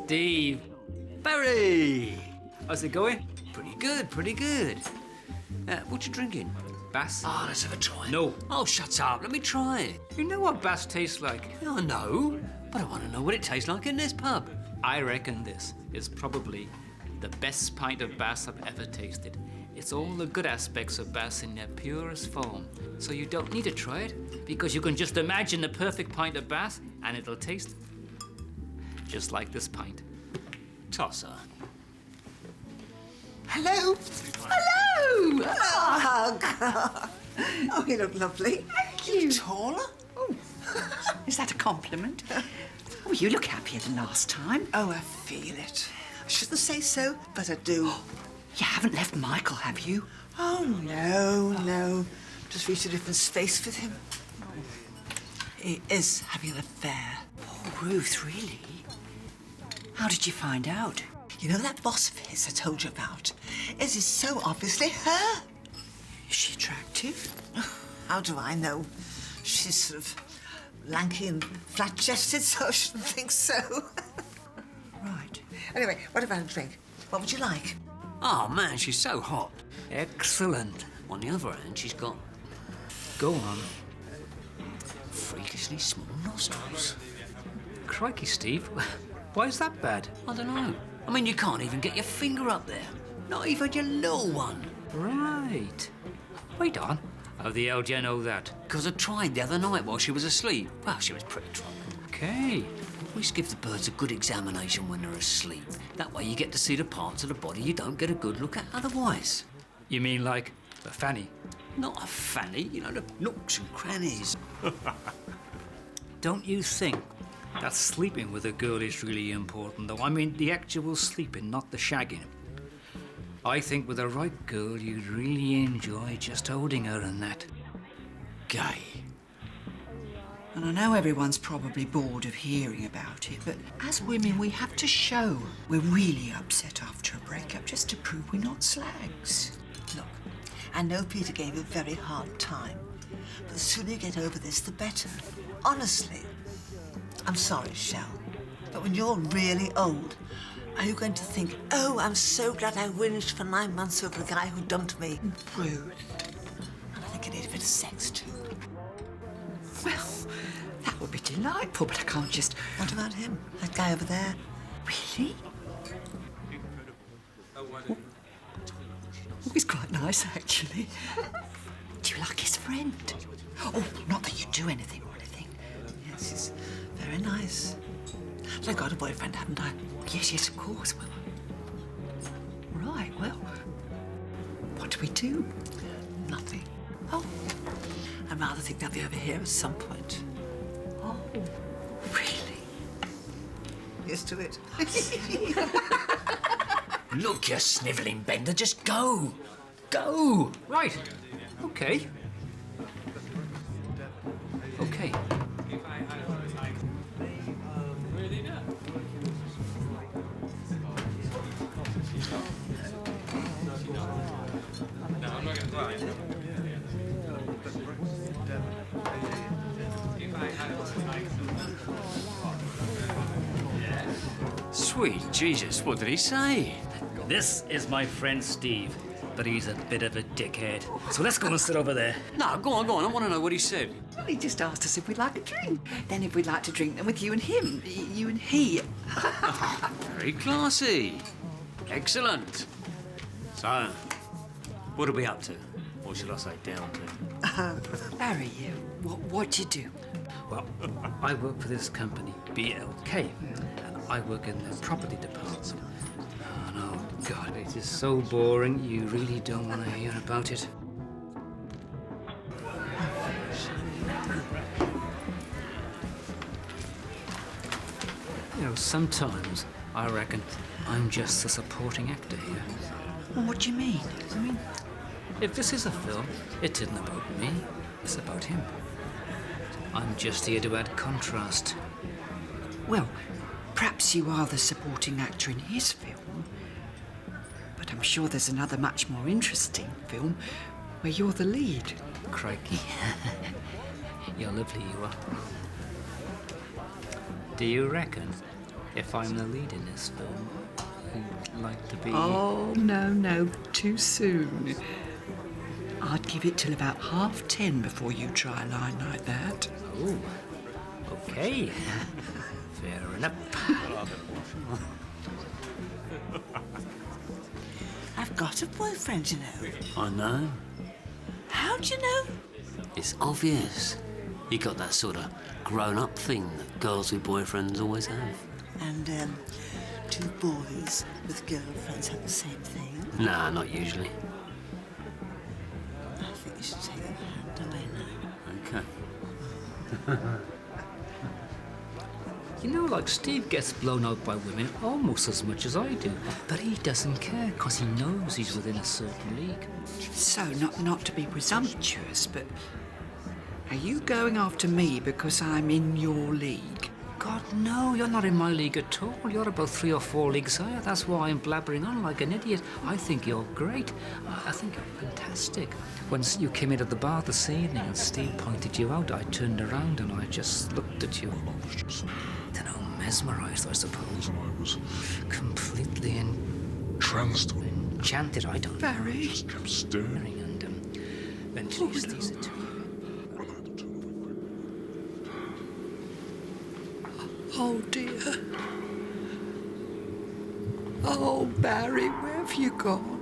Steve. Barry! How's it going? Pretty good, pretty good. What you drinking? Bass? Oh, let's have a try. No. Oh, shut up. Let me try it. You know what Bass tastes like? Yeah, I know, but I want to know what it tastes like in this pub. I reckon this is probably the best pint of Bass I've ever tasted. It's all the good aspects of Bass in their purest form. So you don't need to try it, because you can just imagine the perfect pint of Bass and it'll taste just like this pint. Tosser. Hello? Hello! Oh, God. Oh, you look lovely. Thank you. Taller? Oh, is that a compliment? Oh, you look happier than last time. Oh, I feel it. I shouldn't say so, but I do. You haven't left Michael, have you? Oh, no. Just reached a different space with him. He is having an affair. Oh, Ruth, really? How did you find out? You know that boss of his I told you about? Is it so obviously her? Is she attractive? How do I know? She's sort of lanky and flat-chested, so I shouldn't think so. Right. Anyway, what about a drink? What would you like? Oh, man, she's so hot. Excellent. On the other hand, she's got Go on. freakishly small nostrils. Crikey, Steve. Why is that bad? I don't know. I mean, you can't even get your finger up there. Not even your little one. Right. Wait on. How the hell do you know that? Because I tried the other night while she was asleep. Well, she was pretty drunk. Okay. Always give the birds a good examination when they're asleep. That way you get to see the parts of the body you don't get a good look at otherwise. You mean like a fanny? Not a fanny, you know, the nooks and crannies. Don't you think that sleeping with a girl is really important, though? I mean, the actual sleeping, not the shagging. I think with the right girl, you'd really enjoy just holding her and that. Gay. And I know everyone's probably bored of hearing about it, but as women, we have to show we're really upset after a breakup just to prove we're not slags. Look, I know Peter gave you a very hard time, but the sooner you get over this, the better. Honestly. I'm sorry, Shell, but when you're really old, are you going to think, oh, I'm so glad I whinged for 9 months over a guy who dumped me? Ruth. And I think you need a bit of sex, too. Well, that would be delightful, but I can't just... What about him? That guy over there? Really? Oh, he's quite nice, actually. Do you like his friend? Oh, not that you do anything or anything. Yes, he's very nice. But I got a boyfriend, haven't I? Yes, of course. Well, right, well, what do we do? Nothing. Oh, I'd rather think they'll be over here at some point. oh, really? Used to it. Look, you snivelling bender, just go. Go. Right. Okay. Okay. Sweet Jesus, what did he say? This is my friend Steve, but he's a bit of a dickhead. So let's go and sit over there. No, go on. I want to know what he said. Well, he just asked us if we'd like a drink. Then if we'd like to drink them with you and him, you and he. Very classy. Excellent. So, what are we up to? Or should I say down to? Barry, what'd you do? Well, I work for this company, BLK, and I work in the property department. Oh, no, God, it is so boring. You really don't want to hear about it. You know, sometimes I reckon I'm just a supporting actor here. Well, what do you mean? I mean, if this is a film, it isn't about me, it's about him. I'm just here to add contrast. Well, perhaps you are the supporting actor in his film, but I'm sure there's another much more interesting film where you're the lead. Crikey. You're lovely, you are. Do you reckon if I'm the lead in this film, you'd like to be... Oh, no, too soon. I'd give it till about 10:30 before you try a line like that. Oh, okay. Fair enough. I've got a boyfriend, you know. I know. How'd you know? It's obvious. You got that sort of grown-up thing that girls with boyfriends always have. And, two boys with girlfriends have the same thing. Nah, not usually. I think you should take your hand away now. Okay. You know, like, Steve gets blown out by women almost as much as I do, but he doesn't care because he knows he's within a certain league. So, not to be presumptuous, but are you going after me because I'm in your league? God, no, you're not in my league at all. You're about 3 or 4 leagues higher. That's why I'm blabbering on like an idiot. I think you're great. I think you're fantastic. When you came into the bar this evening and Steve pointed you out, I turned around and I just looked at you. Dunno, mesmerised, I suppose. I was Completely tranced. enchanted, I don't know. Barry? Just kept staring. And eventually Steve said to me, When I had to turn Oh, dear. Oh, Barry, where have you gone?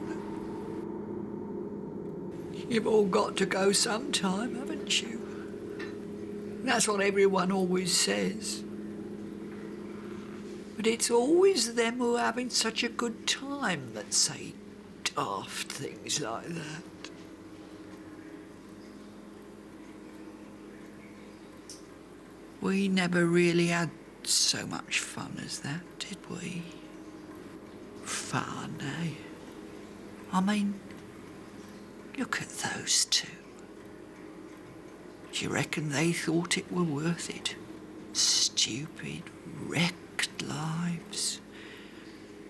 You've all got to go sometime, haven't you? That's what everyone always says. But it's always them who are having such a good time that say daft things like that. We never really had so much fun as that, did we? Fun, eh? I mean, look at those two. Do you reckon they thought it were worth it? Stupid, wrecked lives.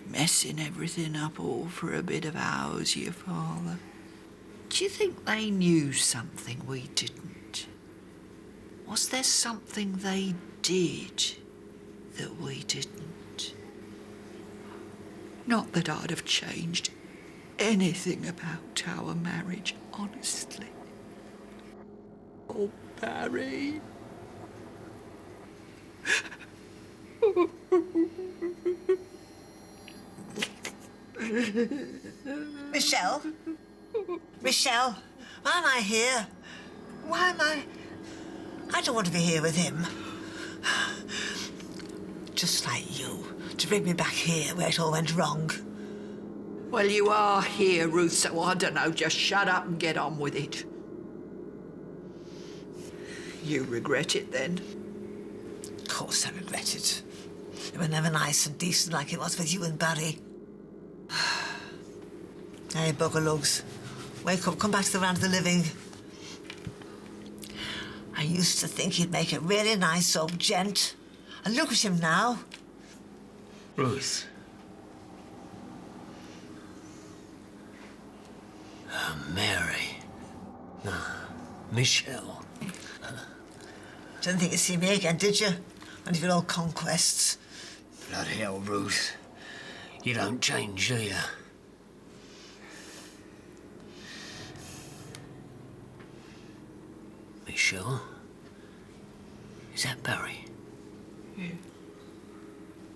Messing everything up all for a bit of ours, your father. Do you think they knew something we didn't? Was there something they did that we didn't? Not that I'd have changed anything about our marriage, honestly. Oh, Barry. Michelle? Michelle? Why am I here? Why am I... I don't want to be here with him. Just like you, to bring me back here where it all went wrong. Well, you are here, Ruth, so I don't know, just shut up and get on with it. You regret it, then? Of course I regret it. It was never nice and decent like it was with you and Barry. Hey, buggerlugs. Wake up, come back to the round of the living. I used to think he'd make a really nice old gent. And look at him now. Ruth. Mary. No, Michelle. Didn't think you'd see me again, did you? One of your old conquests. Bloody hell, Ruth. You don't change, do you? Michelle? Is that Barry? Yeah.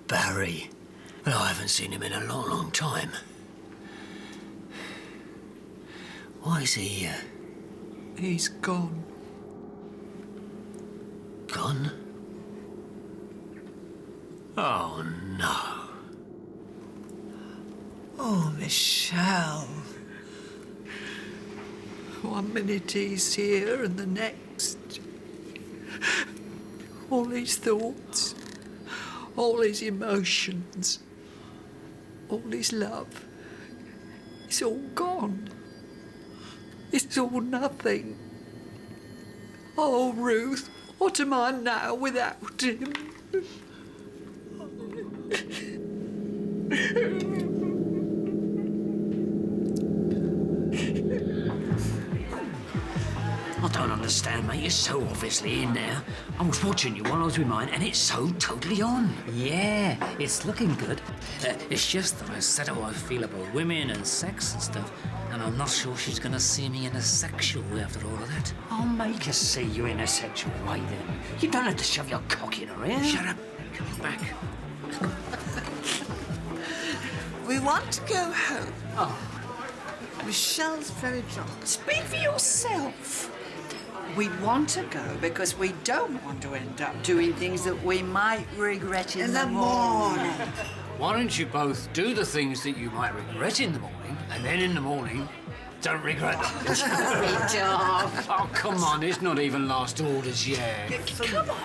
Barry? Well, I haven't seen him in a long, long time. Why is he here? He's gone. Gone? Oh, no. Oh, Michelle. One minute he's here and the next. All his thoughts, all his emotions, all his love, it's all gone. It's all nothing. Oh, Ruth, what am I now without him? I don't understand, mate. You're so obviously in there. I was watching you while I was with mine, and it's so totally on. Yeah, it's looking good. It's just that I said how I feel about women and sex and stuff, and I'm not sure she's gonna see me in a sexual way after all of that. I'll make her see you in a sexual way, then. You don't have to shove your cock in her ear. Shut up. Come back. We want to go home. Oh. Michelle's very drunk. Speak for yourself. We want to go because we don't want to end up doing things that we might regret in the morning. Why don't you both do the things that you might regret in the morning, and then in the morning, don't regret them? Oh, come on, it's not even last orders yet. Come on.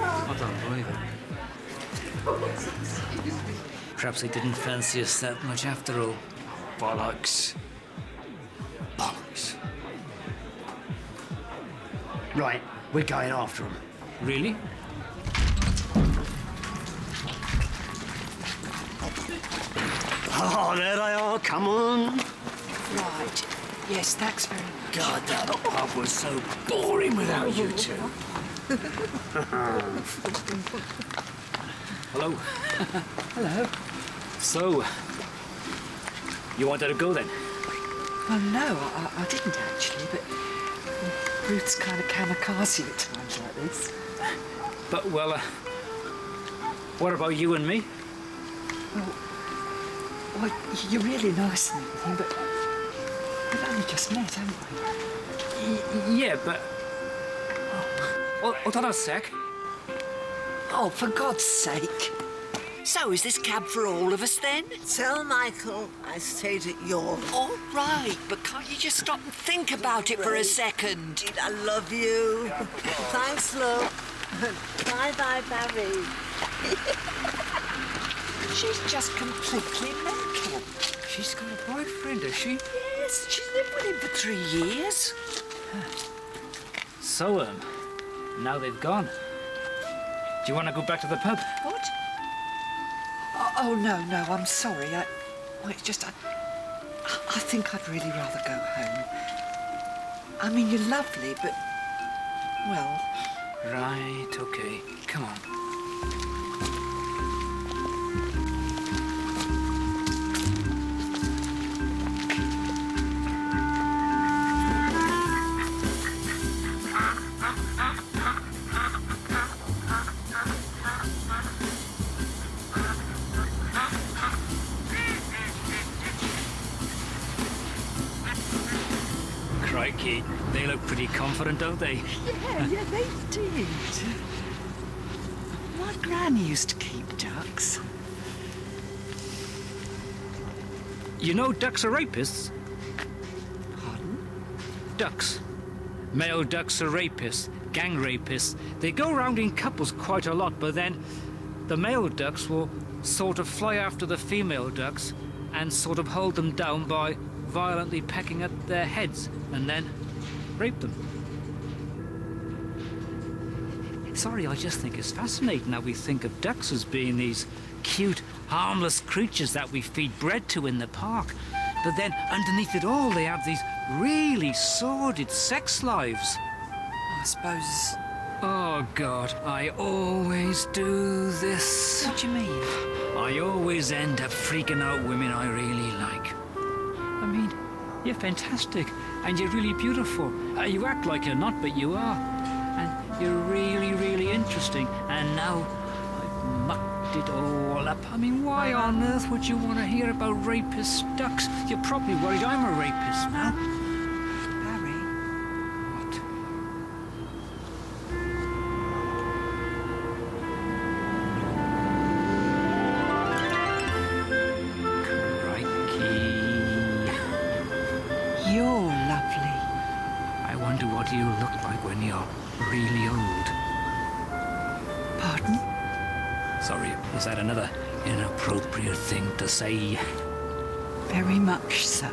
I don't believe it. Perhaps he didn't fancy us that much after all. Bollocks. Bollocks. Right, we're going after him. Really? Oh, there they are, come on. Right. Yes, thanks very much. God, that pub was so boring without you two. Hello. Hello. So, you wanted to go then? Oh, no, I didn't actually, but Ruth's kind of kamikaze at times like this. But, well, what about you and me? Well, you're really nice and everything, but we've only just met, haven't we? Yeah, but... Oh, hold on a sec. Oh, for God's sake. So is this cab for all of us then? Tell Michael I stayed at yours. All right, but can't you just stop and think about it for a second? I love you. Thanks, love. Bye-bye, Barry. She's just completely mental. She's got a boyfriend, has she? Yes, she's lived with him for 3 years. So, now they've gone. Do you want to go back to the pub? What? Oh, no, I'm sorry. It's just, I think I'd really rather go home. I mean, you're lovely, but, well... Right, okay. Come on. Crikey, they look pretty confident, don't they? Yeah, they did. My granny used to keep ducks. You know ducks are rapists? Pardon? Ducks. Male ducks are rapists, gang rapists. They go around in couples quite a lot, but then the male ducks will sort of fly after the female ducks and sort of hold them down by violently pecking at their heads and then rape them. Sorry, I just think it's fascinating how we think of ducks as being these cute, harmless creatures that we feed bread to in the park. But then underneath it all, they have these really sordid sex lives. I suppose... Oh, God, I always do this. What do you mean? I always end up freaking out women I really like. I mean, you're fantastic, and you're really beautiful. You act like you're not, but you are. And you're really, really interesting. And now I've mucked it all up. I mean, why on earth would you want to hear about rapist ducks? You're probably worried I'm a rapist now. Barry? What? You're lovely. I wonder what you look like when you're really old. Pardon? Sorry, was that another inappropriate thing to say. Very much so.